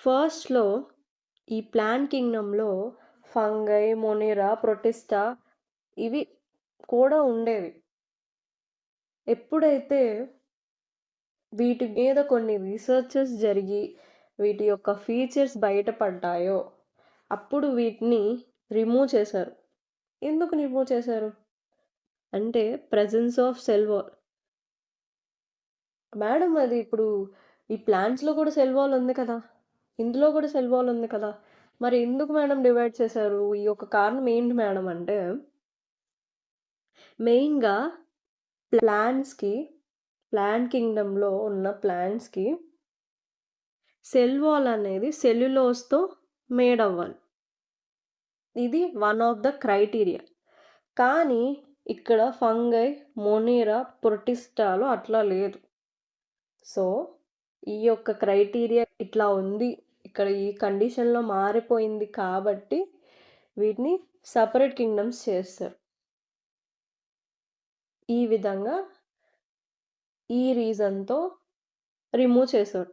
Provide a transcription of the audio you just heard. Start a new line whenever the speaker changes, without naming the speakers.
ఫస్ట్‌లో ఈ plant కింగ్డమ్‌లో fungi, మొనిరా, Protista ఇవి కూడా ఉండేవి. ఎప్పుడైతే వీటి మీద కొన్ని రీసెర్చెస్ జరిగి, వీటి యొక్క ఫీచర్స్ బయటపడ్డాయో, అప్పుడు వీటిని రిమూవ్ చేశారు. ఎందుకు రిమూవ్ చేశారు? అంటే presence of cell wall. Madam అది ఇప్పుడు ఈ ప్లాంట్స్‌లో కూడా సెల్ వాల్ ఉంది కదా! ఇందులో కూడా సెల్ వాల్ ఉంది కదా! మరి ఎందుకు మేడం డివైడ్ చేశారు? ఈ యొక్క కారణం ఏంటి మేడం అంటే, మెయిన్‌గా ప్లాంట్స్‌కి ప్లాంట్ కింగ్డమ్‌లో ఉన్న ప్లాంట్స్‌కి సెల్ వాల్ అనేది సెల్యులోజ్‌తో మేడ్ అవ్వాలి. ఇది వన్ ఆఫ్ ద క్రైటీరియా. కానీ ఇక్కడ ఫంగై, మొనిరా, ప్రొటిస్టాలో అట్లా లేదు. సో, ఈ యొక్క క్రైటీరియా ఇట్లా ఉంది. ఇక్కడ ఈ కండిషన్‌లో మారిపోయింది కాబట్టి వీటిని సెపరేట్ కింగ్డమ్స్ చేస్తారు. ఈ విధంగా ఈ రీజన్‌తో రిమూవ్ చేశారు.